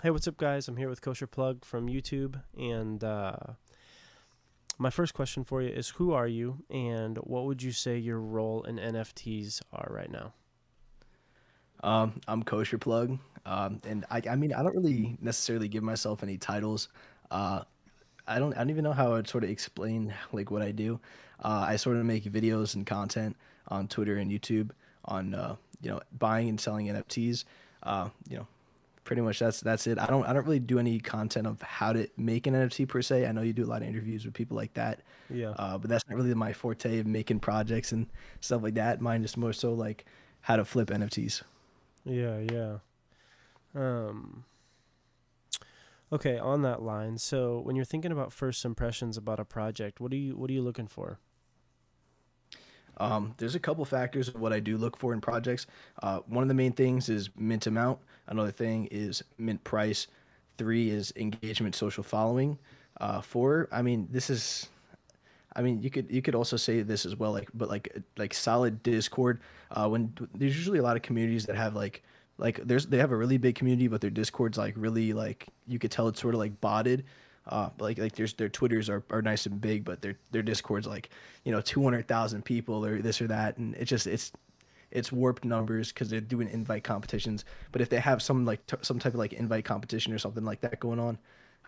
Hey, what's up, guys? I'm here with KosherPlug from YouTube, and my first question for you is, who are you, and what would you say your role in NFTs are right now? I'm KosherPlug, and I mean, I don't really necessarily give myself any titles. Uh, I don't even know how I'd sort of explain like what I do. I sort of make videos and content on Twitter and YouTube on buying and selling NFTs. Uh, you know, Pretty much that's it. I don't really do any content of how to make an NFT per se. I know you do a lot of interviews with people like that, Yeah, but that's not really my forte of making projects and stuff like that. Mine is more so like how to flip NFTs. yeah. Um, okay, on that line. So, when you're thinking about first impressions about a project, what are you looking for? There's a couple factors of what I do look for in projects. One of the main things is mint amount. Another thing is mint price. Three is engagement, social following. Four, I mean, you could also say this as well, like solid Discord. When there's usually a lot of communities that have they have a really big community, but their Discord's like really like you could tell it's sort of like botted. But like their Twitters are nice and big, but their Discord's like 200,000 people or this or that, and it's warped numbers because they're doing invite competitions. But if they have some type of like invite competition or something like that going on,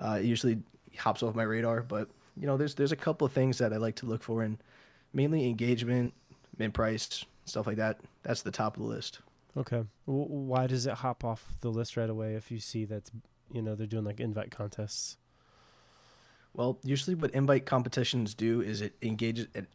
it usually hops off my radar. But there's a couple of things that I like to look for, and mainly engagement, mint price, stuff like that. That's the top of the list. Okay, why does it hop off the list right away if you see that's they're doing like invite contests? Well, usually what invite competitions do is it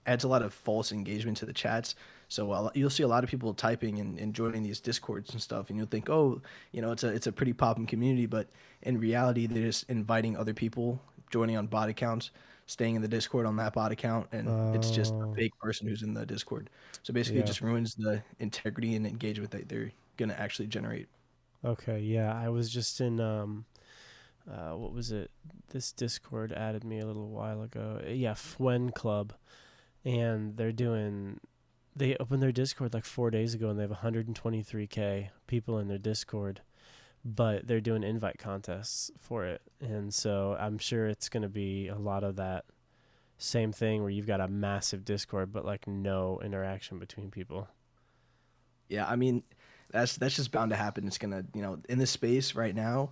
adds a lot of false engagement to the chats. So you'll see a lot of people typing and joining these discords and stuff, and you'll think, oh, it's a pretty popping community, but in reality, they're just inviting other people, joining on bot accounts, staying in the Discord on that bot account, and it's just a Oh, fake person who's in the Discord. So basically, it yeah. just ruins the integrity and engagement that they're gonna actually generate. Okay, yeah. I was just in what was it? This Discord added me a little while ago. Yeah, Fwen Club, and they opened their Discord like 4 days ago, and they have 123K people in their Discord, but they're doing invite contests for it, and so I'm sure it's gonna be a lot of that same thing where you've got a massive Discord, but like no interaction between people. Yeah, I mean, that's just bound to happen. It's gonna, in this space right now,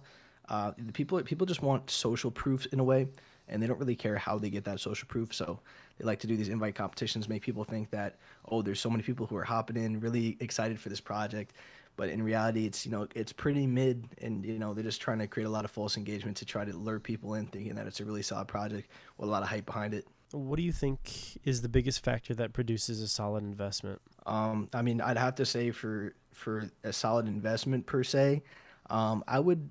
the people just want social proof in a way, and they don't really care how they get that social proof. So they like to do these invite competitions, make people think that, oh, there's so many people who are hopping in, really excited for this project, but in reality, it's pretty mid, and they're just trying to create a lot of false engagement to try to lure people in, thinking that it's a really solid project with a lot of hype behind it. What do you think is the biggest factor that produces a solid investment? I mean, I'd have to say for a solid investment per se, I would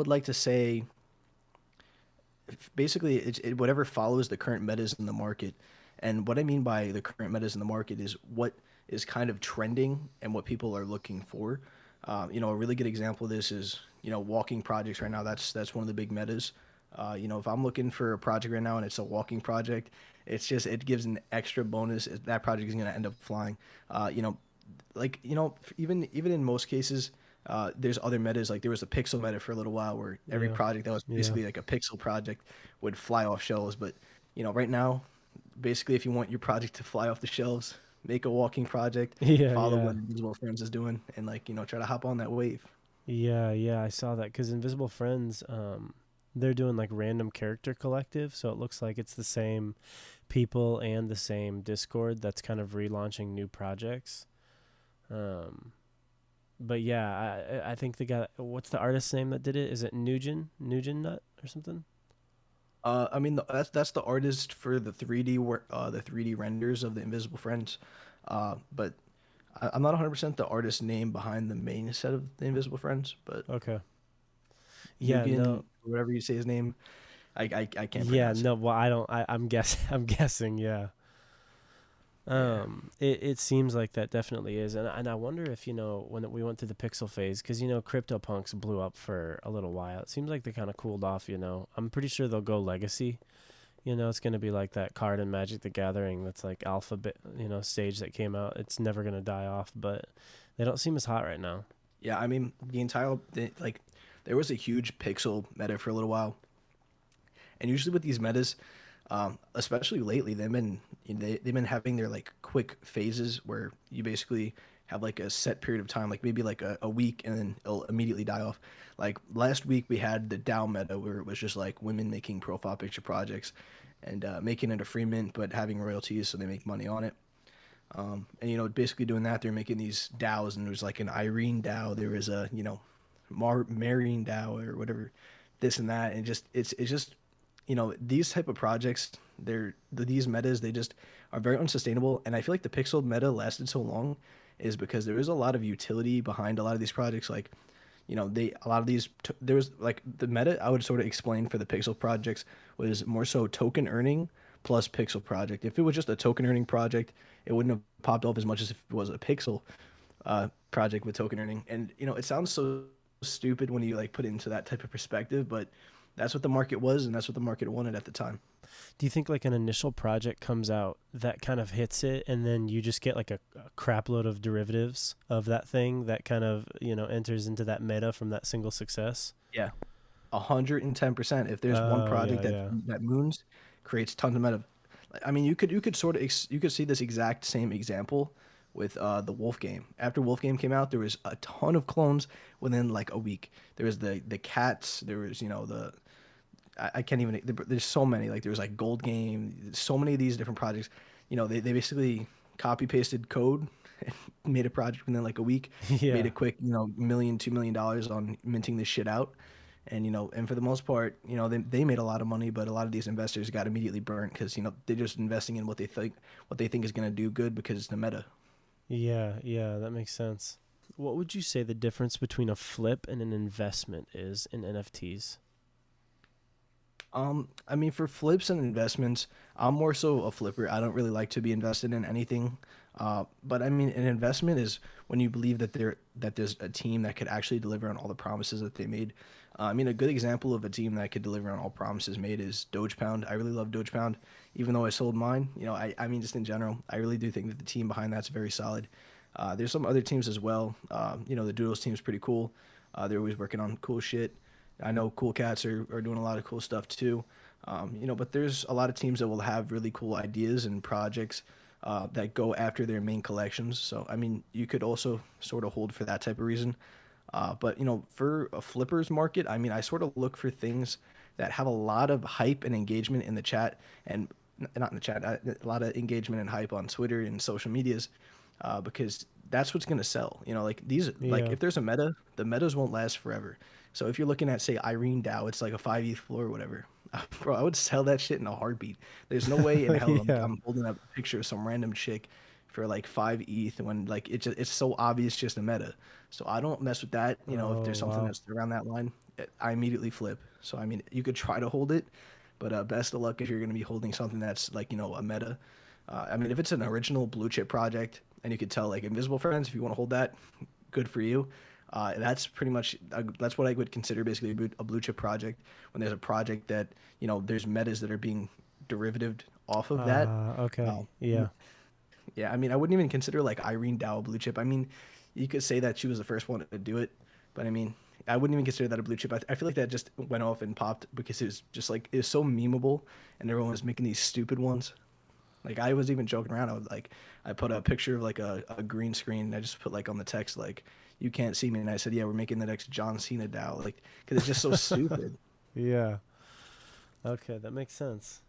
like to say basically whatever follows the current metas in the market. And what I mean by the current metas in the market is what is kind of trending and what people are looking for. A really good example of this is walking projects right now. That's one of the big metas. If I'm looking for a project right now and it's a walking project, it gives an extra bonus. That project is going to end up flying. Uh, you know, even in most cases, there's other metas. Like there was a pixel meta for a little while where every Yeah, project that was yeah, basically like a pixel project would fly off shelves. But right now, basically, if you want your project to fly off the shelves, make a walking project, yeah, follow yeah. what Invisible Friends is doing, and try to hop on that wave. Yeah. I saw that because Invisible Friends, they're doing like random character collective, so it looks like it's the same people and the same Discord that's kind of relaunching new projects. Um, but yeah, I think the guy, what's the artist's name that did it? Is it Nugent Nut or something? I mean, that's the artist for the 3D work, the 3D renders of the Invisible Friends. But I'm not 100% the artist name behind the main set of the Invisible Friends, but Okay. Yeah, no. Nugan, whatever you say his name, I can't Yeah, pronounce it. no. Well, I don't. I'm guess. I'm guessing. Yeah. Yeah. It seems like that definitely is, and I wonder if when we went through the pixel phase, because CryptoPunks blew up for a little while. It seems like they kind of cooled off. I'm pretty sure they'll go legacy. It's gonna be like that card in Magic the Gathering that's like alphabet, stage that came out. It's never gonna die off, but they don't seem as hot right now. Yeah, I mean, like there was a huge pixel meta for a little while, and usually with these metas, especially lately, they've been having their like quick phases where you basically have like a set period of time, like maybe like a week, and then it'll immediately die off. Like last week, we had the Dow meta where it was just like women making profile picture projects and making it a free mint, but having royalties so they make money on it. And basically doing that, they're making these DAOs, and there's like an Irene DAO, there was a Marine DAO or whatever, this and that, and just it's just these type of projects, these metas, they just are very unsustainable. And I feel like the pixel meta lasted so long is because there is a lot of utility behind a lot of these projects. Like they a lot of these there was like the meta I would sort of explain for the pixel projects was more so token earning plus pixel project. If it was just a token earning project, it wouldn't have popped off as much as if it was a pixel project with token earning. And it sounds so stupid when you like put it into that type of perspective, but that's what the market was, and that's what the market wanted at the time. Do you think like an initial project comes out that kind of hits it, and then you just get like a crap load of derivatives of that thing that kind of, enters into that meta from that single success? Yeah, 110%. If there's one Oh, yeah, project that yeah. that moons, creates tons of meta. I mean, you could sort of you could see this exact same example with the Wolf game. After Wolf game came out, there was a ton of clones within like a week. There was the cats. There was the I can't even. There's so many. Like there was like Gold Game. So many of these different projects. They basically copy pasted code, and made a project within like a week. Made Yeah. a quick million $2 million on minting this shit out, and and for the most part, they made a lot of money. But a lot of these investors got immediately burnt because they're just investing in what they think is gonna do good because it's the meta. Yeah, yeah, that makes sense. What would you say the difference between a flip and an investment is in NFTs? I mean, for flips and investments, I'm more so a flipper. I don't really like to be invested in anything. But I mean, an investment is when you believe that there's a team that could actually deliver on all the promises that they made. I mean, a good example of a team that could deliver on all promises made is Doge Pound. I really love Doge Pound, even though I sold mine. I mean, just in general, I really do think that the team behind that's very solid. There's some other teams as well. The Doodles team's pretty cool. They're always working on cool shit. I know Cool Cats are doing a lot of cool stuff too. But there's a lot of teams that will have really cool ideas and projects that go after their main collections. So, I mean, you could also sort of hold for that type of reason. But, for a flippers market, I mean, I sort of look for things that have a lot of hype and engagement in the chat, and not in the chat, a lot of engagement and hype on Twitter and social medias, because that's what's going to sell. Like like Yeah. if there's a meta, the metas won't last forever. So if you're looking at, say, Irene Dow, it's like a 5 ETH floor or whatever. Bro, I would sell that shit in a heartbeat. There's no way in hell I'm, Yeah. I'm holding up a picture of some random chick for like 5 ETH when like it's so obvious just a meta. So I don't mess with that. If Oh, there's something wow. that's around that line, I immediately flip. So I mean, you could try to hold it, but best of luck if you're going to be holding something that's like a meta. I mean, if it's an original blue chip project and you could tell like Invisible Friends, if you want to hold that, good for you. That's pretty much that's what I would consider basically a blue chip project. When there's a project that there's metas that are being derivative off of that. Okay. Um, Yeah. yeah, I mean, I wouldn't even consider like Irene Dow a blue chip. I mean, you could say that she was the first one to do it, but I mean, I wouldn't even consider that a blue chip. I feel like that just went off and popped because it was just like it was so memeable, and everyone was making these stupid ones. Like I was even joking around. I put a picture of like a green screen. And I just put like on the text like, "You can't see me," and I said, "Yeah, we're making the next John Cena Dow." Like, because it's just so stupid, Yeah. Okay, that makes sense.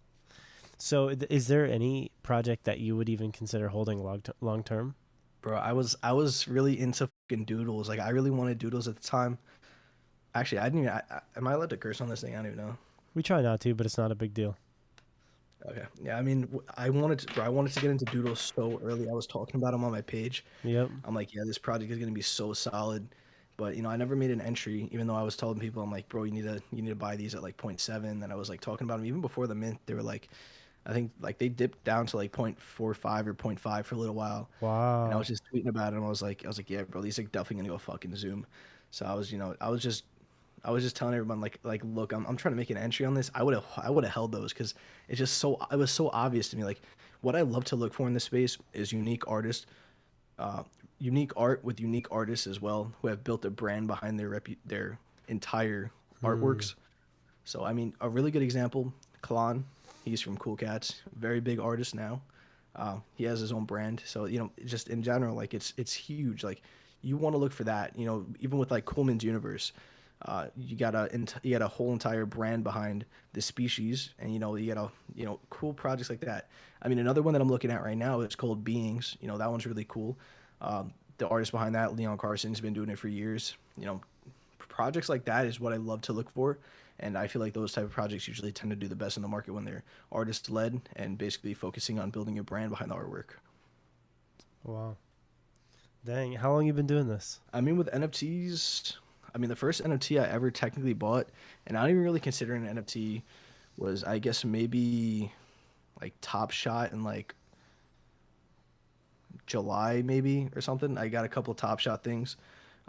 So, is there any project that you would even consider holding long term? bro. I was really into fucking doodles. Like I really wanted doodles at the time. Actually, I didn't even. Am I allowed to curse on this thing? I don't even know. We try not to, but it's not a big deal. Okay. Yeah, I mean, I wanted to, bro, I wanted to get into doodles so early. I was talking about them on my page. Yep. I'm like, yeah, this project is gonna be so solid. But I never made an entry, even though I was telling people, I'm like, bro, you need to buy these at like point 0.7. And I was like talking about them even before the mint. They were like, I think like they dipped down to like 0.45 or point 0.5 for a little while. And I was Wow. just tweeting about it. And I was like, yeah, bro, these are definitely gonna go fucking zoom. So I was just telling everyone like look, I'm trying to make an entry on this. I would have held those because it was so obvious to me. Like what I love to look for in this space is unique artists, uh, unique art with unique artists as well who have built a brand behind their entire Hmm. artworks. So I mean, a really good example, Kalan. He's from Cool Cats, very big artist now. He has his own brand, so just in general, like it's huge. Like you want to look for that. Even with like Coolman's Universe, you got a whole entire brand behind the species, and you got cool projects like that. I mean, another one that I'm looking at right now is called Beings. That one's really cool. The artist behind that, Leon Carson's been doing it for years. Projects like that is what I love to look for, and I feel like those type of projects usually tend to do the best in the market when they're artist led and basically focusing on building a brand behind the artwork. Wow. Dang. How long you been doing this? I mean, with NFTs, I mean the first NFT I ever technically bought, and I don't even really consider an NFT, was I guess maybe like Top Shot in like July maybe or something. I got a couple of Top Shot things.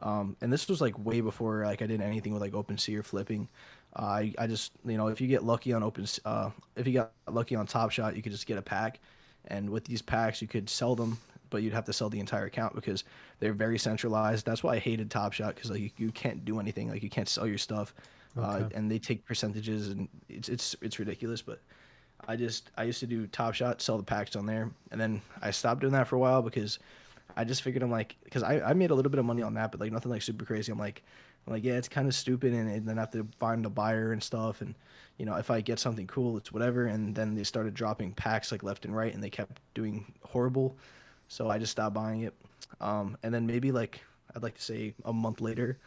And this was like way before like I did anything with like OpenSea or flipping. I just if you get lucky on if you got lucky on Top Shot, you could just get a pack, and with these packs you could sell them, but you'd have to sell the entire account because they're very centralized. That's why I hated Top Shot because like you can't do anything, like you can't sell your stuff, Okay. and they take percentages and it's ridiculous. But I used to do Top Shot, sell the packs on there, and then I stopped doing that for a while because I just figured I'm like, because I made a little bit of money on that, but like nothing like super crazy. I'm like, yeah, it's kind of stupid, and then I have to find a buyer and stuff, and if I get something cool, it's whatever. And then they started dropping packs like left and right, and they kept doing horrible, so I just stopped buying it. And then maybe like I'd like to say a month later,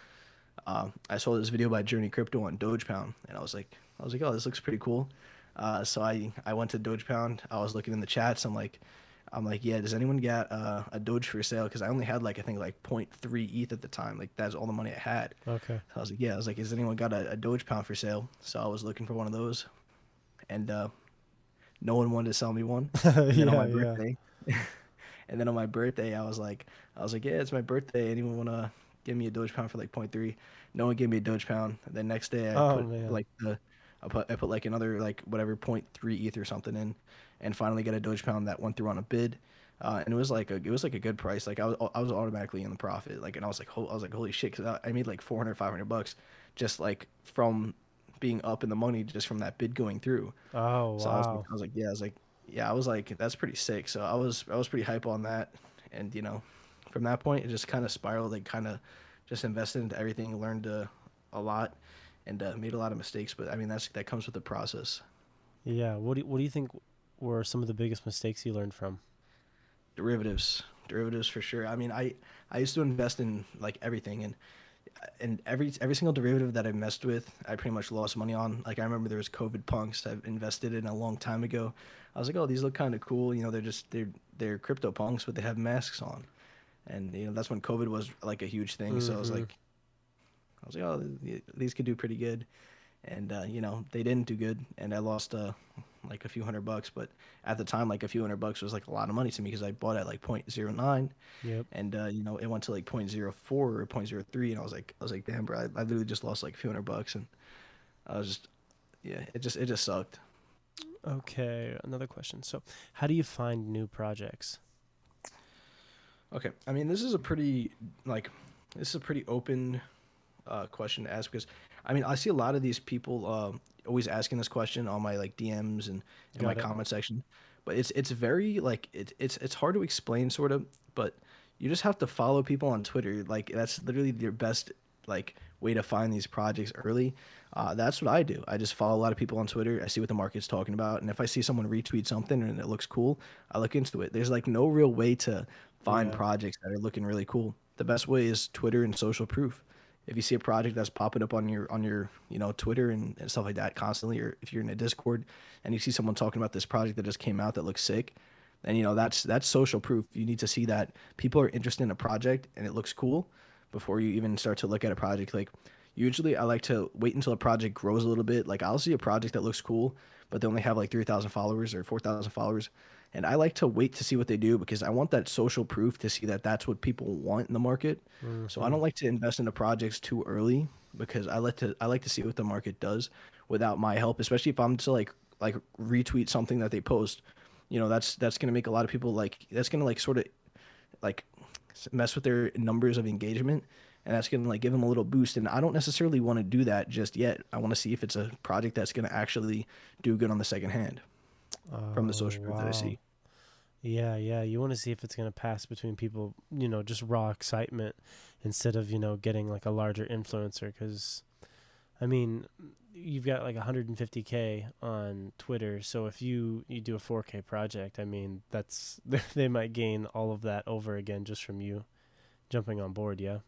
I saw this video by Journey Crypto on Doge Pound, and I was like, oh, this looks pretty cool. So I went to Doge Pound. I was looking in the chats. I'm like, yeah, does anyone got a Doge for sale? Because I only had like I think like point 0.3 ETH at the time. Like that's all the money I had. Okay. So I was like, yeah, I was like, has anyone got a Doge Pound for sale? So I was looking for one of those, and no one wanted to sell me one. And then on Yeah. my Yeah. birthday, and then on my birthday, I was like, yeah, it's my birthday. Anyone wanna give me a Doge Pound for like point 0.3? No one gave me a Doge Pound. The next day, Oh man. I put like another like whatever point 0.3 ETH or something in, and finally got a Doge Pound that went through on a bid. And it was like a good price. Like I was automatically in the profit. Like and I was like holy shit, because I made like 400 $500 just like from being up in the money just from that bid going through. Oh So I was like, wow. I was like, yeah, I was like, yeah, I was like, that's pretty sick. So I was pretty hype on that, and from that point it just kind of spiraled. Like kind of just invested into everything, learned a lot, and made a lot of mistakes. But I mean that comes with the process. Yeah. What do you think were some of the biggest mistakes you learned from? Derivatives for sure. I mean I used to invest in like everything, and every single derivative that I messed with, I pretty much lost money on. Like I remember there was COVID punks I've invested in a long time ago. I was like, oh, these look kind of cool. They're crypto punks, but they have masks on, and that's when COVID was like a huge thing. So Mm-hmm. I was like, oh, these could do pretty good, and they didn't do good, and I lost like a few $100. But at the time, like a few $100 was like a lot of money to me because I bought at like 0.09, Yep. and it went to like 0.04 or 0.03, and I was like, damn, bro, I literally just lost like a few $100, and I was just, yeah, it just sucked. Okay. Another question. So, how do you find new projects? Okay, I mean, this is a pretty open question to ask because I mean I see a lot of these people always asking this question on my like DMs and in my Got it. comment section, but it's very like it's hard to explain sort of, but you just have to follow people on Twitter. Like that's literally your best like way to find these projects early. That's what I do. I just follow a lot of people on Twitter. I see what the market's talking about, and if I see someone retweet something and it looks cool, I look into it. There's like no real way to find Yeah. projects that are looking really cool. The best way is Twitter and social proof. If you see a project that's popping up on your Twitter and stuff like that constantly, or if you're in a Discord and you see someone talking about this project that just came out that looks sick, then that's social proof. You need to see that people are interested in a project and it looks cool before you even start to look at a project. Like usually I like to wait until a project grows a little bit. Like I'll see a project that looks cool, but they only have like 3,000 followers or 4,000 followers. And I like to wait to see what they do because I want that social proof to see that that's what people want in the market. So I Mm-hmm. don't like to invest into projects too early because I like to see what the market does without my help, especially if I'm to like retweet something that they post. That's gonna make a lot of people like that's gonna like sort of like mess with their numbers of engagement, and that's gonna like give them a little boost. And I don't necessarily want to do that just yet. I want to see if it's a project that's gonna actually do good on the second hand from the Oh, social proof that I wow. see. Yeah, yeah. You want to see if it's going to pass between people, just raw excitement instead of, getting like a larger influencer. Because, I mean, you've got like 150K on Twitter. So if you do a 4K project, I mean, they might gain all of that over again just from you jumping on board. Yeah.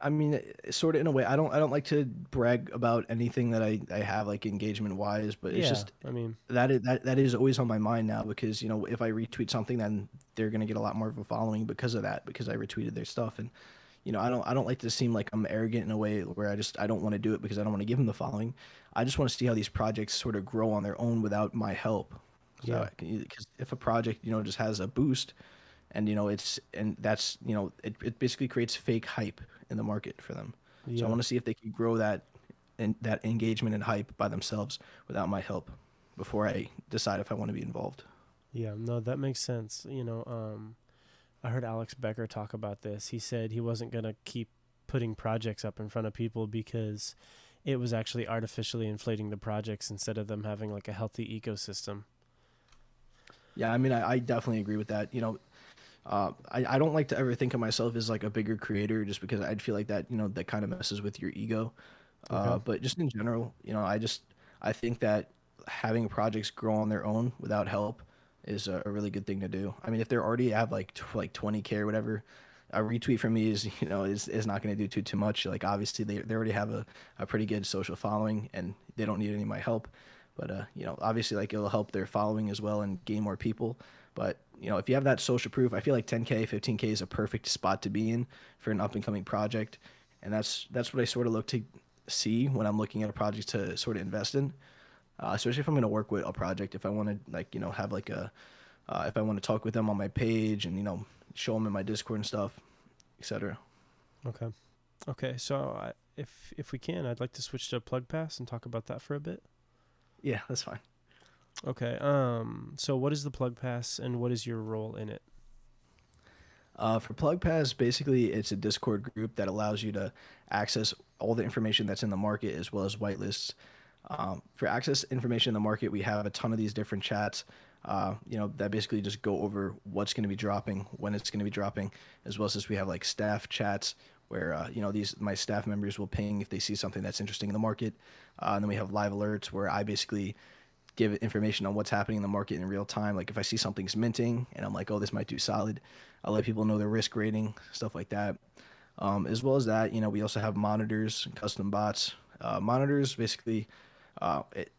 I mean, sort of in a way. I don't like to brag about anything that I have like engagement wise, but it's Yeah. just I mean, that is always on my mind now because if I retweet something, then they're gonna get a lot more of a following because of that because I retweeted their stuff. And I don't like to seem like I'm arrogant in a way where I don't want to do it because I don't want to give them the following. I just want to see how these projects sort of grow on their own without my help. So yeah. because if a project just has a boost and that's it basically creates fake hype in the market for them. So I Yeah. want to see if they can grow that and that engagement and hype by themselves without my help before I decide if I want to be involved. Yeah. No, that makes sense. I heard Alex Becker talk about this. He said he wasn't going to keep putting projects up in front of people because it was actually artificially inflating the projects instead of them having like a healthy ecosystem. Yeah, I mean, I definitely agree with that. I don't like to ever think of myself as like a bigger creator just because I'd feel like that kind of messes with your ego. Okay. But just in general, I think that having projects grow on their own without help is a really good thing to do. I mean, if they're already have like 20K or whatever, a retweet from me is not going to do too much. Like obviously they already have a pretty good social following and they don't need any of my help. But obviously like it'll help their following as well and gain more people. But if you have that social proof, I feel like 10K, 15K is a perfect spot to be in for an up and coming project, and that's what I sort of look to see when I'm looking at a project to sort of invest in. Especially if I'm going to work with a project, if I want to like have like if I want to talk with them on my page and show them in my Discord and stuff, etc. Okay. Okay. So if we can, I'd like to switch to PlugPass and talk about that for a bit. Yeah, that's fine. Okay. So what is the PlugPass and what is your role in it? For PlugPass, basically, it's a Discord group that allows you to access all the information that's in the market as well as whitelists. For access information in the market, we have a ton of these different chats, that basically just go over what's going to be dropping, when it's going to be dropping, as well as we have like staff chats where these my staff members will ping if they see something that's interesting in the market, and then we have live alerts where I basically give information on what's happening in the market in real time. Like if I see something's minting and I'm like, oh, this might do solid, I'll let people know their risk rating, stuff like that. As well as that, we also have monitors, custom bots. Monitors basically,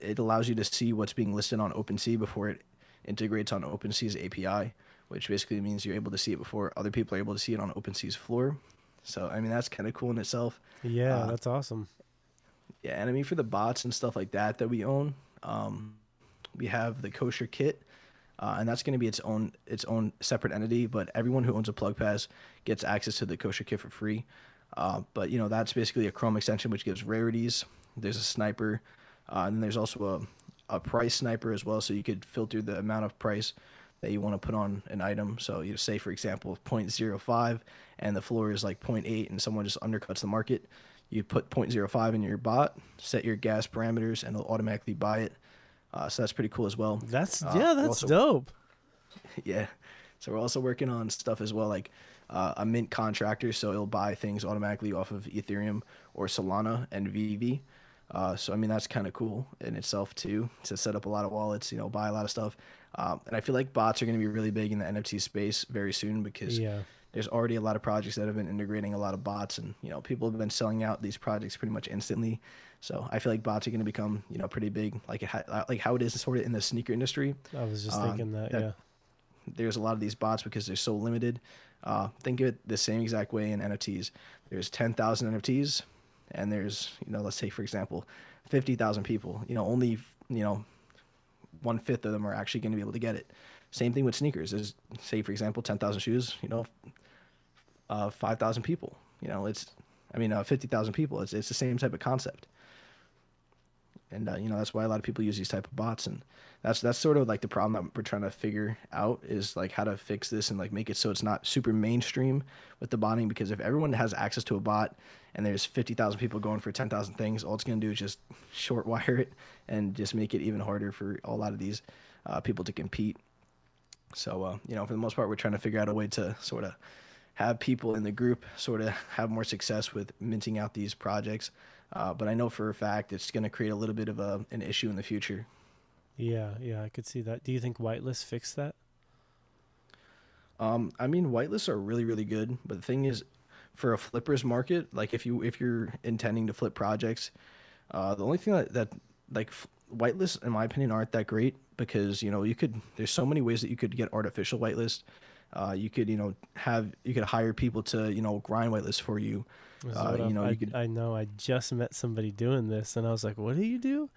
it allows you to see what's being listed on OpenSea before it integrates on OpenSea's API, which basically means you're able to see it before other people are able to see it on OpenSea's floor. So I mean that's kind of cool in itself. Yeah, Uh, that's awesome. yeah, and I mean for the bots and stuff like that we own, we have the kosher kit, and that's going to be its own separate entity. But everyone who owns a plug pass gets access to the kosher kit for free. But that's basically a Chrome extension which gives rarities. There's a sniper, and then there's also a price sniper as well, so you could filter the amount of price that you want to put on an item. So you say, for example, 0.05 and the floor is like zero point 0.8 and someone just undercuts the market. You put 0.05 in your bot, set your gas parameters, and it'll automatically buy it. So that's pretty cool as well. We're That's also dope. yeah, so we're also working on stuff as well like a mint contractor, so it'll buy things automatically off of Ethereum or Solana and VV. So I mean that's kind of cool in itself too to set up a lot of wallets, buy a lot of stuff. And I feel like bots are going to be really big in the NFT space very soon because Yeah. there's already a lot of projects that have been integrating a lot of bots, and people have been selling out these projects pretty much instantly. So I feel like bots are going to become pretty big, like like how it is sort of in the sneaker industry. I was just Uh, thinking that, that yeah. there's a lot of these bots because they're so limited. Think of it the same exact way in NFTs. There's 10,000 NFTs, and there's let's say for example, 50,000 people. Only 1/5 of them are actually going to be able to get it. Same thing with sneakers. There's say for example 10,000 shoes. 5,000 people. It's I mean 50,000 people. It's the same type of concept. and that's why a lot of people use these type of bots, and that's sort of like the problem that we're trying to figure out is like how to fix this and like make it so it's not super mainstream with the botting, because if everyone has access to a bot and there's 50,000 people going for 10,000 things, all it's going to do is just short wire it and just make it even harder for a lot of these people to compete. So for the most part, we're trying to figure out a way to sort of have people in the group sort of have more success with minting out these projects. But I know for a fact it's going to create a little bit of an issue in the future. Yeah, yeah, I could see that. Do you think whitelist fixed that? I mean, whitelists are really, really good, but the thing is, for a flippers market, like if you're intending to flip projects, the only thing that like whitelists, in my opinion, aren't that great because you could there's so many ways that you could get artificial whitelist. You could you could hire people to grind whitelist for you. This is what You could I know. I just met somebody doing this, and I was like, "What do you do?"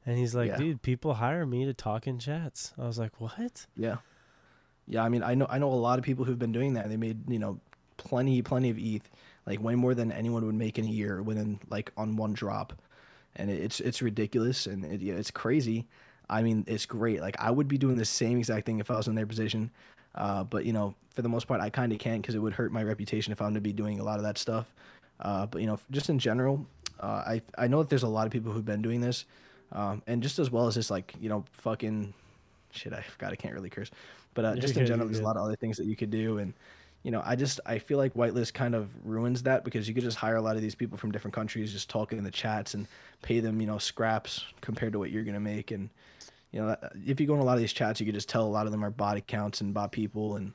And he's like, yeah "Dude, people hire me to talk in chats." I was like, "What?" yeah yeah. I mean, I know a lot of people who've been doing that. They made plenty of ETH, like way more than anyone would make in a year within like on one drop. And it's ridiculous and it's crazy. I mean, it's great. Like I would be doing the same exact thing if I was in their position, but for the most part, I kind of can't because it would hurt my reputation if I'm to be doing a lot of that stuff. But just in general, I know that there's a lot of people who've been doing this, and just as well as just like fucking shit. I forgot I can't really curse, but You're just in good. general, You're there's a good. lot of other things that you could do, and I feel like whitelist kind of ruins that because you could just hire a lot of these people from different countries, just talk in the chats and pay them scraps compared to what you're gonna make, and if you go in a lot of these chats, you could just tell a lot of them are bot accounts and bot people, and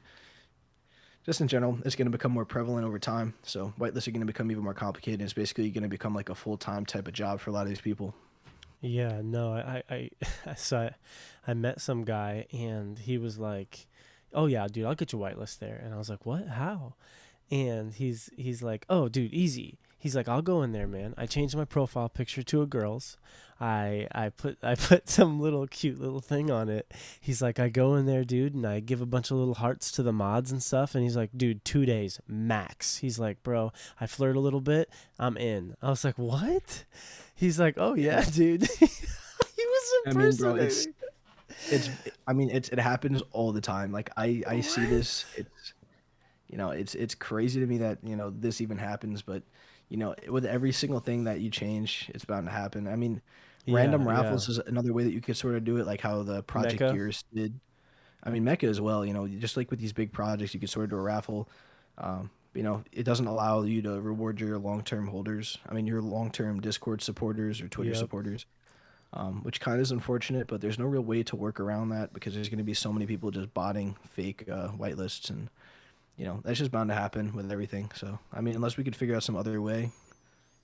just in general, it's going to become more prevalent over time. So whitelists are going to become even more complicated. It's basically going to become like a full-time type of job for a lot of these people. Yeah, no, so I met some guy, and he was like, "Oh yeah, dude, I'll get you whitelist there." And I was like, "What? How?" And he's like, "Oh, dude, easy." He's like, "I'll go in there, man. I changed my profile picture to a girl's. I put some little cute little thing on it." He's like, "I go in there, dude, and I give a bunch of little hearts to the mods and stuff." And he's like, "Dude, 2 days max." He's like, "Bro, I flirt a little bit, I'm in." I was like, "What?" He's like, "Oh yeah, Yeah. dude." He was I mean, bro, it's impersonating. it's I mean, it happens all the time. Like I see What? this. It's crazy to me that this even happens, but with every single thing that you change, it's bound to happen. I mean, Yeah, random yeah. raffles is another way that you could sort of do it, like how the Project Mecca. Gears did. I mean, Mecca as well. Just like with these big projects, you could sort of do a raffle. It doesn't allow you to reward your long-term holders. I mean, your long-term Discord supporters or Twitter Yep. supporters, which kind of is unfortunate. But there's no real way to work around that because there's going to be so many people just botting fake whitelists, and that's just bound to happen with everything. So I mean, unless we could figure out some other way,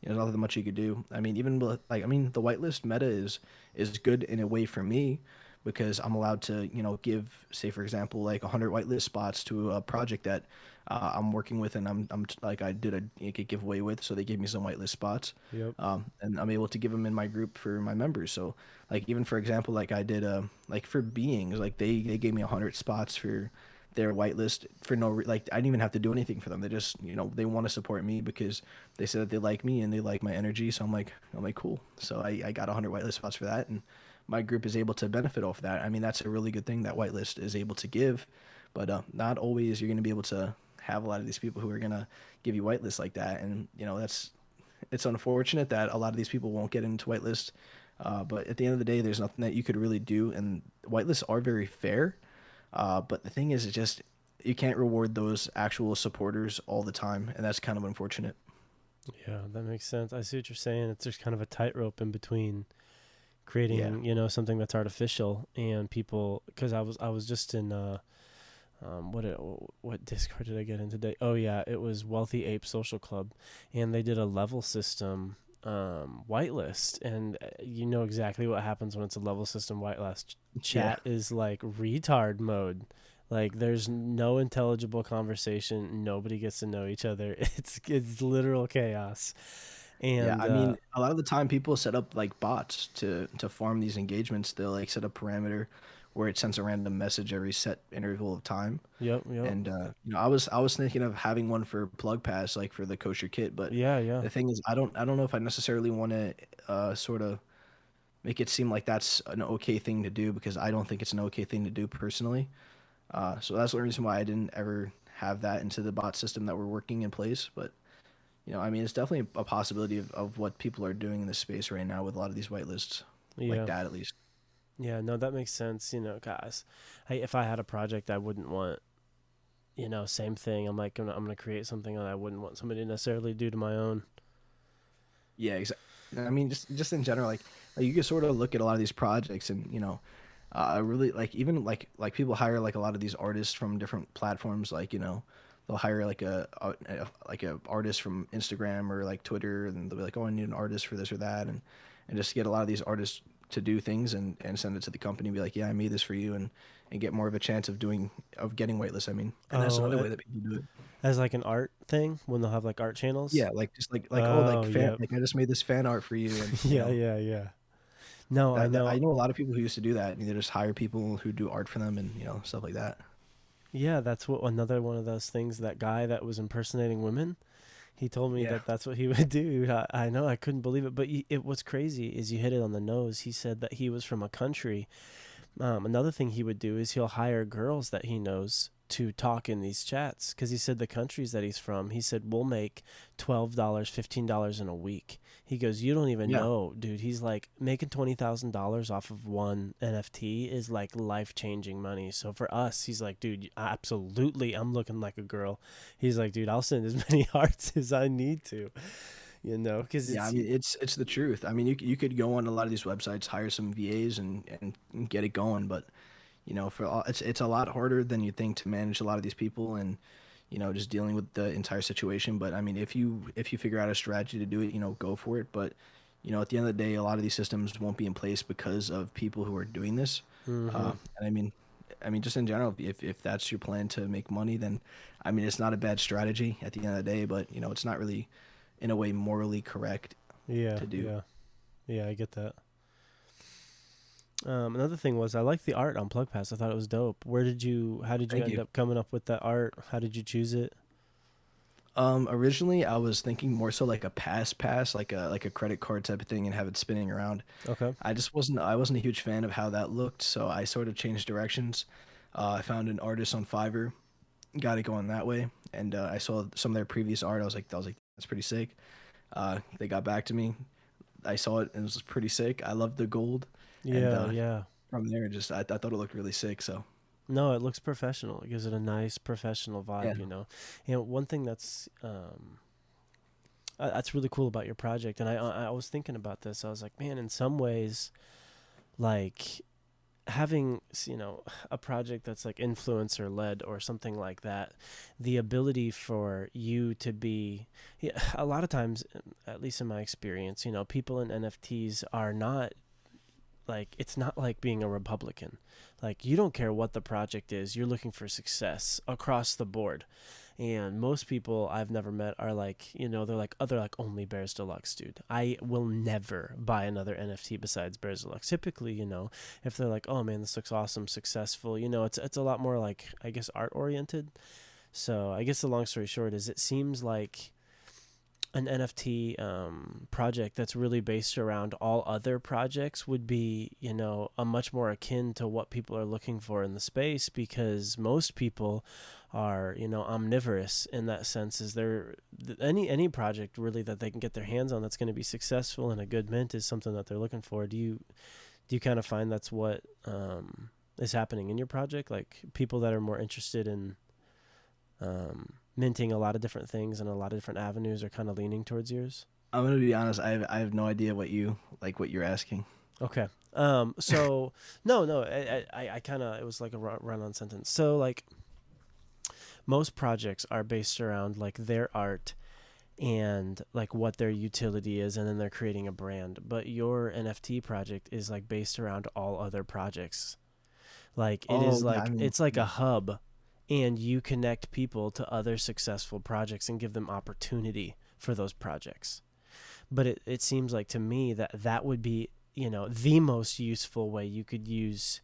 there's not that much you could do. I mean, even like the whitelist meta is good in a way for me because I'm allowed to give, say for example, like 100 whitelist spots to a project that I'm working with, and like I did a giveaway with, so they gave me some whitelist spots, Yep. and I'm able to give them in my group for my members. So like even for example, like I did like for beings, like they gave me 100 spots for their whitelist for like I didn't even have to do anything for them. They just they want to support me because they said that they like me and they like my energy. So I'm like cool. So I got 100 whitelist spots for that, and my group is able to benefit off that. I mean that's a really good thing that whitelist is able to give, but not always you're going to be able to have a lot of these people who are going to give you whitelist like that, and it's unfortunate that a lot of these people won't get into whitelist. But at the end of the day, there's nothing that you could really do, and whitelists are very fair. But the thing is, it's just you can't reward those actual supporters all the time, and that's kind of unfortunate. Yeah, that makes sense. I see what you're saying. It's just kind of a tightrope in between Yeah, creating, something that's artificial and people. Because I was just in what Discord did I get in today? Oh yeah, it was Wealthy Ape Social Club, and they did a level system whitelist, and you know exactly what happens when it's a level system whitelist. yeah, Chat is like retard mode. Like there's no intelligible conversation. Nobody gets to know each other. It's literal chaos. yeah. And I mean, a lot of the time, people set up like bots to farm these engagements. They'll like set a parameter where it sends a random message every set interval of time. yep, yep, And I was thinking of having one for PlugPass, like for the kosher kit. But yeah, yeah. the thing is, I don't know if I necessarily want to sort of make it seem like that's an okay thing to do, because I don't think it's an okay thing to do personally. So that's the reason why I didn't ever have that into the bot system that we're working in place. But I mean, it's definitely a possibility of what people are doing in this space right now with a lot of these whitelists, like Yeah. that at least. Yeah, no, that makes sense. Guys, if I had a project, I wouldn't want, same thing. I'm like, I'm gonna create something that I wouldn't want somebody to necessarily do to my own. Yeah, exactly. I mean, just in general, like you can sort of look at a lot of these projects, and really, like, even like people hire like a lot of these artists from different platforms, like they'll hire like a artist from Instagram or like Twitter, and they'll be like, oh, I need an artist for this or that, and just get a lot of these artists to do things, and send it to the company and be like, yeah, I made this for you, and get more of a chance of getting whitelist. I mean, and that's Oh, another way that people do it. as like an art thing when they'll have like art channels. Yeah, like just like oh, like Oh, fan, yep. like I just made this fan art for you, and Yeah, yeah, yeah. No, I that know. I know a lot of people who used to do that, and they just hire people who do art for them, and stuff like that. Yeah, that's what another one of those things. That guy that was impersonating women, he told me Yeah. that that's what he would do. I know, I couldn't believe it, but it what's crazy is you hit it on the nose. He said that he was from a country. Another thing he would do is he'll hire girls that he knows to talk in these chats because he said the countries that he's from, he said, we'll make $12, $15 in a week. He goes, you don't even Yeah. know, dude. He's like, making $20,000 off of one NFT is like life changing money. So for us, he's like, dude, absolutely, I'm looking like a girl. He's like, dude, I'll send as many hearts as I need to, because Yeah, I it's, mean, it's the truth. I mean, you could go on a lot of these websites, hire some VAs, and get it going, but it's a lot harder than you think to manage a lot of these people, and just dealing with the entire situation. But I mean, if you figure out a strategy to do it, go for it. But at the end of the day, a lot of these systems won't be in place because of people who are doing this. mm-hmm. And I mean, just in general, if that's your plan to make money, then I mean, it's not a bad strategy at the end of the day. But it's not really, in a way, morally correct Yeah, to do. yeah, yeah, I get that. Another thing was I liked the art on PlugPass. I thought it was dope. How did you Thank end you. up coming up with that art? How did you choose it? Originally I was thinking more so like a pass, like a credit card type of thing, and have it spinning around. Okay. I wasn't a huge fan of how that looked, so I sort of changed directions. I found an artist on Fiverr, got it going that way, and I saw some of their previous art. I was like, that's pretty sick. They got back to me. I saw it and it was pretty sick. I loved the gold, and Yeah, yeah. from there, just I thought it looked really sick. So No, it looks professional. It gives it a nice professional yeah, vibe. One thing that's really cool about your project, and I was thinking about this. I was like, man, in some ways, like having a project that's like influencer led or something like that, the ability for you to be, yeah, a lot of times, at least in my experience, people in NFTs are not like, it's not like being a Republican. Like, you don't care what the project is, you're looking for success across the board. And most people I've never met are like, they're like only Bears Deluxe, dude. I will never buy another NFT besides Bears Deluxe. Typically, if they're like, oh man, this looks awesome, successful, it's a lot more like, I guess, art oriented. So I guess the long story short is it seems like an NFT project that's really based around all other projects would be, a much more akin to what people are looking for in the space, because most people are, omnivorous in that sense. Is there any project really that they can get their hands on that's going to be successful and a good mint is something that they're looking for? Do you kind of find that's what is happening in your project? Like people that are more interested in minting a lot of different things and a lot of different avenues are kind of leaning towards yours? I'm gonna be honest. I have no idea what you're asking. Okay. So no, I kind of, it was like a run on sentence. So like most projects are based around like their art and like what their utility is, and then they're creating a brand. But your NFT project is like based around all other projects. Like it is Oh yeah, I like, mean, it's like a yeah. hub, and you connect people to other successful projects and give them opportunity for those projects. But it seems like to me that that would be, the most useful way you could use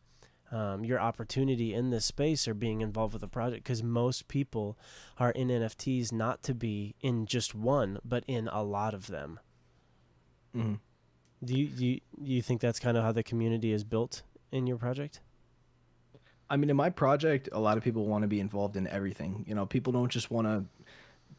your opportunity in this space or being involved with a project, because most people are in NFTs not to be in just one, but in a lot of them. Mhm. Do you think that's kind of how the community is built in your project? I mean, in my project, a lot of people want to be involved in everything. You know, people don't just want to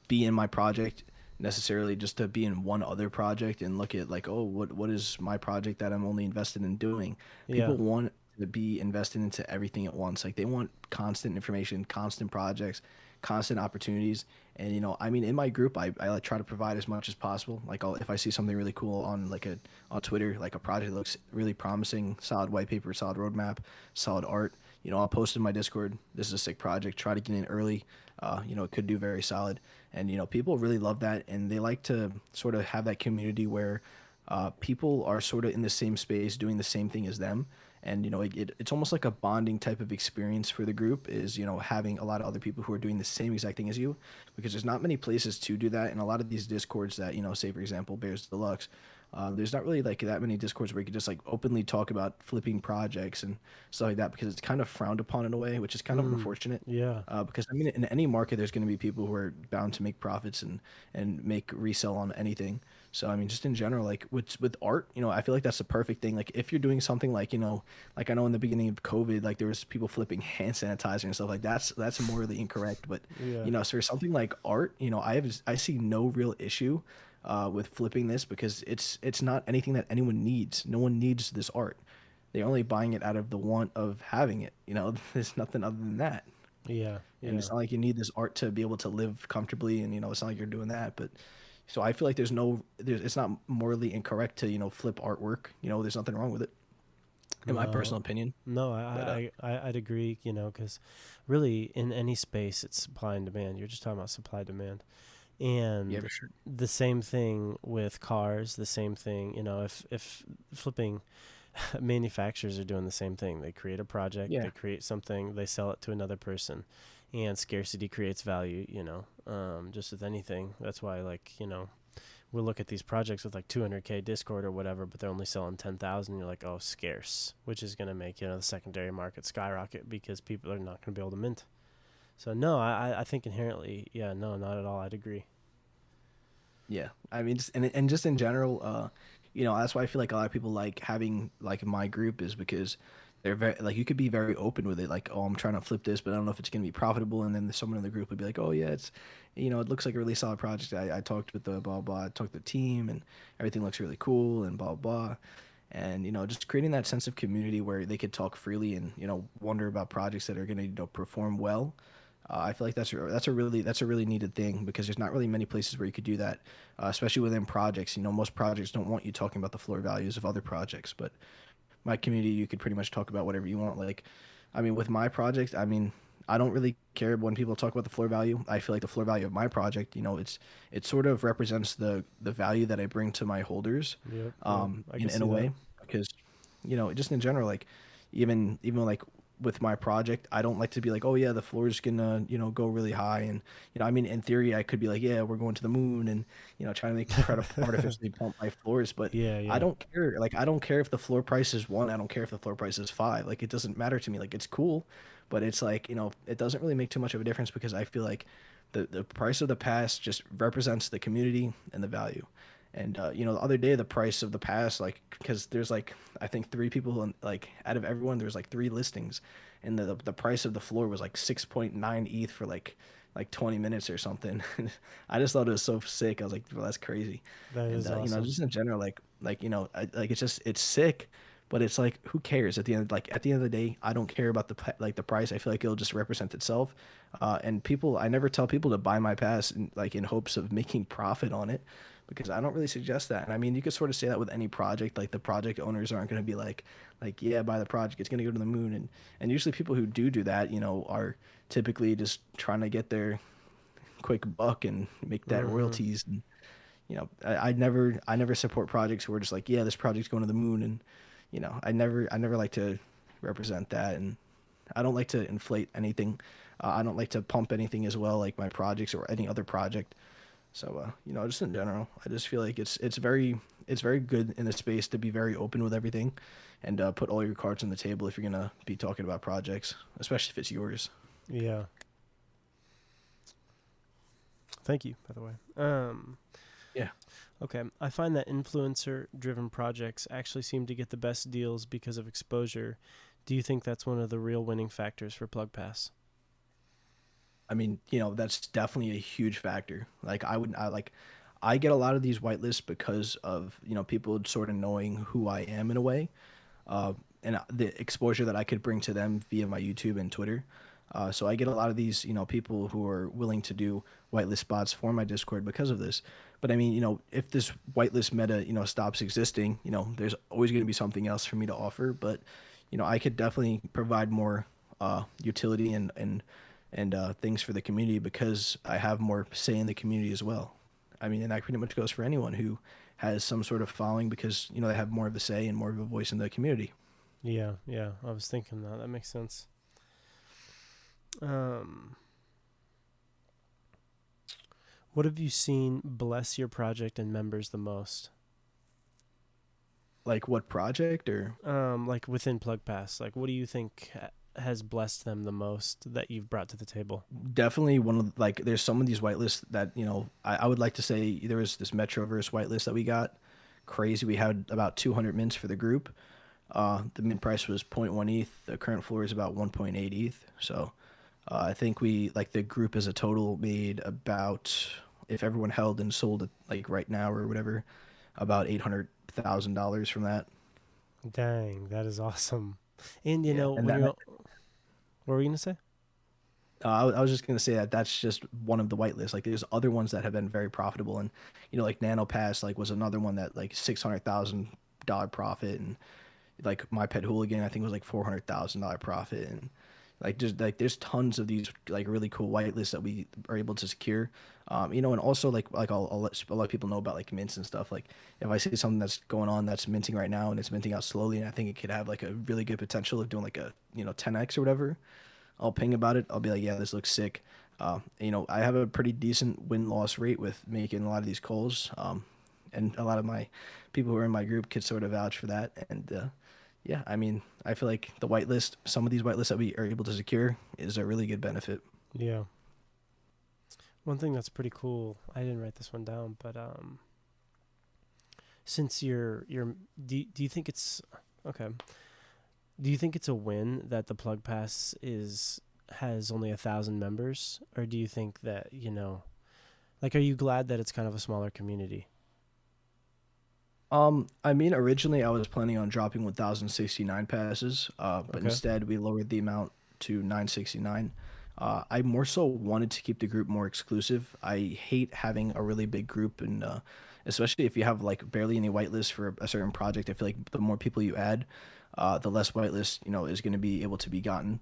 be in my project necessarily just to be in one other project and look at like, oh, what is my project that I'm only invested in doing? Yeah. People want to be invested into everything at once. Like they want constant information, constant projects, constant opportunities. And I mean, in my group, I like try to provide as much as possible. Like if I see something really cool on on Twitter, like a project that looks really promising, solid white paper, solid roadmap, solid art. I'll post in my Discord. This is a sick project. Try to get in early. It could do very solid. And people really love that, and they like to sort of have that community where people are sort of in the same space, doing the same thing as them. And it's almost like a bonding type of experience for the group is having a lot of other people who are doing the same exact thing as you, because there's not many places to do that. And a lot of these discords that say for example Bears Deluxe, there's not really like that many discords where you can just like openly talk about flipping projects and stuff like that, because it's kind of frowned upon in a way, which is kind of Mm. unfortunate. Yeah. Because I mean, in any market, there's going to be people who are bound to make profits and make resell on anything. So I mean, just in general, like with art, I feel like that's the perfect thing. Like if you're doing something like like I know in the beginning of COVID, like there was people flipping hand sanitizer and stuff like that's morally incorrect. But Yeah. so for something like art, I see no real issue with flipping this, because it's not anything that anyone needs. No one needs this art. They're only buying it out of the want of having it. There's nothing other than that. Yeah. And Yeah. it's not like you need this art to be able to live comfortably, and it's not like you're doing that. But so I feel like it's not morally incorrect to flip artwork. There's nothing wrong with it, in my No. personal opinion. No, But I'd agree, because really in any space it's supply and demand. You're just talking about supply demand. yeah, And for sure. the same thing with cars, the same thing, if flipping manufacturers are doing the same thing. They create a project, Yeah, they create something, they sell it to another person, and scarcity creates value. Just with anything. That's why, like, we'll look at these projects with like 200K Discord or whatever, but they're only selling 10,000. You're like, oh, scarce, which is going to make the secondary market skyrocket because people are not going to be able to mint. So no, I think inherently, yeah, no, not at all. I'd agree. yeah. I mean, and just in general, that's why I feel like a lot of people like having like my group, is because they're very like, you could be very open with it. Like, oh, I'm trying to flip this, but I don't know if it's gonna be profitable. And then someone in the group would be like, oh yeah, it looks like a really solid project. I talked with the blah blah, I talked to the team, and everything looks really cool and blah blah. And just creating that sense of community where they could talk freely and wonder about projects that are gonna perform well. I feel like that's a really needed thing, because there's not really many places where you could do that, especially within projects. Most projects don't want you talking about the floor values of other projects, but my community, you could pretty much talk about whatever you want. Like, I mean, with my project, I mean, I don't really care when people talk about the floor value. I feel like the floor value of my project, it sort of represents the value that I bring to my holders, Yep, yep. I can in see a that. way, because just in general, like even like with my project, I don't like to be like, oh yeah, the floor is gonna go really high. And I mean, in theory, I could be like, yeah, we're going to the moon, and trying to try to artificially pump my floors. But Yeah, I yeah. don't care. Like, I don't care if the floor price is 1. I don't care if the floor price is 5. Like, it doesn't matter to me. Like, it's cool, but it's like, it doesn't really make too much of a difference, because I feel like the price of the pass just represents the community and the value. And the other day, the price of the pass, like, because there's like, I think 3 people like out of everyone, there's like 3 listings, and the price of the floor was like 6.9 ETH for like 20 minutes or something. I just thought it was so sick. I was like, well, that's crazy. That And is awesome. just in general, like it's sick, but it's like, who cares at the end? Like, at the end of the day, I don't care about the price. I feel like it'll just represent itself. And people, I never tell people to buy my pass in hopes of making profit on it, because I don't really suggest that. And I mean, you could sort of say that with any project. Like, the project owners aren't going to be like, yeah, buy the project, it's going to go to the moon. And usually people who do that, are typically just trying to get their quick buck and make that Mm-hmm. royalties. And I never support projects who are just like, yeah, this project's going to the moon. And I never like to represent that. And I don't like to inflate anything. I don't like to pump anything as well, like my projects or any other project. So just in general, I just feel like it's very good in the space to be very open with everything, and put all your cards on the table if you're gonna be talking about projects, especially if it's yours. Yeah. Thank you, by the way. Yeah. Okay. I find that influencer driven projects actually seem to get the best deals because of exposure. Do you think that's one of the real winning factors for PlugPass? I mean, that's definitely a huge factor. Like I get a lot of these whitelists because of, people sort of knowing who I am in a way, and the exposure that I could bring to them via my YouTube and Twitter. So I get a lot of these, people who are willing to do whitelist spots for my Discord because of this. But I mean, if this whitelist meta, stops existing, there's always going to be something else for me to offer. But, I could definitely provide more utility and things for the community because I have more say in the community as well. I mean, and that pretty much goes for anyone who has some sort of following because, they have more of a say and more of a voice in the community. Yeah, yeah. I was thinking that. That makes sense. Um, what have you seen bless your project and members the most? Like what project or Like within PlugPass, like what do you think has blessed them the most that you've brought to the table? definitely one of like there's some of these whitelists that I would like to say there was this Metroverse whitelist that we got crazy. We had about 200 mints for the group. The mint price was zero point 0.1 ETH. The current floor is about 1.8 ETH. So I think we like the group as a total made about, if everyone held and sold it like right now or whatever, about $800,000 from that. Dang, that is awesome. And Yeah, and when that you're, what were you gonna say? I was just gonna say that that's just one of the whitelists. Like there's other ones that have been very profitable, and like NanoPass like was another one that like $600,000 profit, and like My Pet Hooligan I think was like $400,000 profit, and there's tons of these like really cool whitelists that we are able to secure. And also like I'll let people know about like mints and stuff. Like if I see something that's going on that's minting right now and it's minting out slowly, and I think it could have like a really good potential of doing like a 10x or whatever, I'll ping about it. I'll be like, yeah, this looks sick. I have a pretty decent win loss rate with making a lot of these calls. And a lot of my people who are in my group could sort of vouch for that. And yeah, I mean, I feel like the whitelist, some of these whitelists that we are able to secure is a really good benefit. Yeah, one thing that's pretty cool. I didn't write this one down, but since do you think it's okay? Do you think it's a win that the Plug Pass is has only 1,000 members, or do you think that like, are you glad that it's kind of a smaller community? I mean, originally I was planning on dropping 1,069 passes, but Okay. instead we lowered the amount to 969. I more so wanted to keep the group more exclusive. I hate having a really big group, and especially if you have like barely any whitelist for a certain project. I feel like the more people you add, the less whitelist is going to be able to be gotten.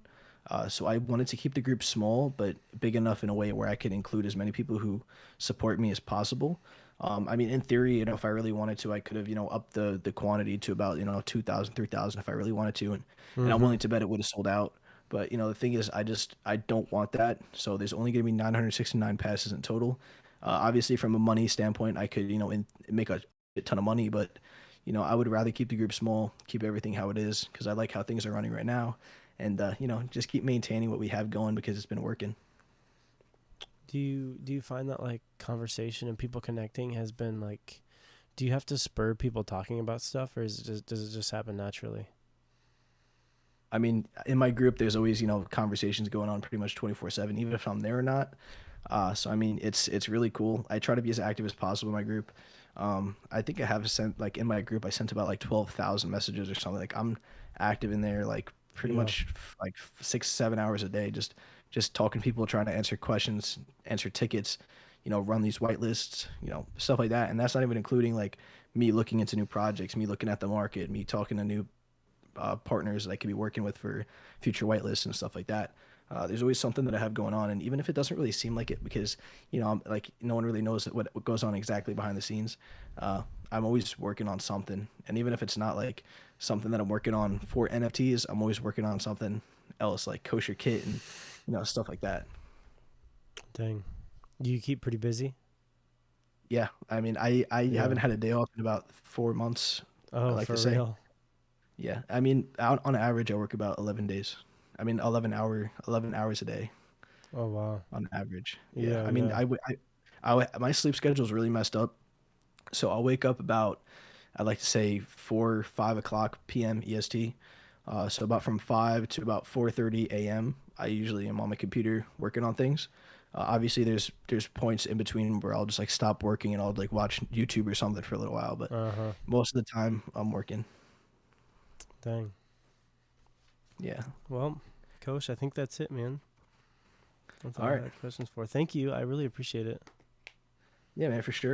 So I wanted to keep the group small, but big enough in a way where I could include as many people who support me as possible. I mean, in theory, if I really wanted to, I could have, upped the quantity to about, 2,000, 3,000 if I really wanted to. And I'm Mm-hmm. willing to bet it would have sold out. But, the thing is, I don't want that. So there's only going to be 969 passes in total. Obviously, from a money standpoint, I could, make a ton of money, but, I would rather keep the group small, keep everything how it is, because I like how things are running right now. And, just keep maintaining what we have going because it's been working. Do you find that like conversation and people connecting has been like, do you have to spur people talking about stuff, or does it just happen naturally? I mean, in my group, there's always, conversations going on pretty much 24/7, even if I'm there or not. So I mean, it's really cool. I try to be as active as possible in my group. I think I have sent like in my group, I sent about like 12,000 messages or something. Like I'm active in there like pretty Yeah. much like 6 7 hours a day, just talking to people, trying to answer questions, answer tickets, run these whitelists, stuff like that. And that's not even including like me looking into new projects, me looking at the market, me talking to new partners that I could be working with for future whitelists and stuff like that. There's always something that I have going on, and even if it doesn't really seem like it, because I'm, like no one really knows what goes on exactly behind the scenes. I'm always working on something, and even if it's not like something that I'm working on for NFTs, I'm always working on something else like kosher kit and stuff like that. Dang. Do you keep pretty busy? Yeah, I mean, I haven't Yeah. had a day off in about 4 months. I Oh, like to for say. real? Yeah, I mean, on average, I work about 11 days. I mean, 11 hours a day Oh, wow. on average. Yeah, Yeah, I mean, yeah. my sleep schedule is really messed up. So I'll wake up about, I'd like to say 4 or 5 o'clock p.m. EST. So about from 5 to about 4:30 a.m. I usually am on my computer working on things. Obviously, there's points in between where I'll just like stop working and I'll like watch YouTube or something for a little while. But Uh-huh. most of the time, I'm working. Dang. Yeah. Well, Coach, I think that's it, man. That's all All I right. had questions for. Thank you. I really appreciate it. Yeah, man, for sure.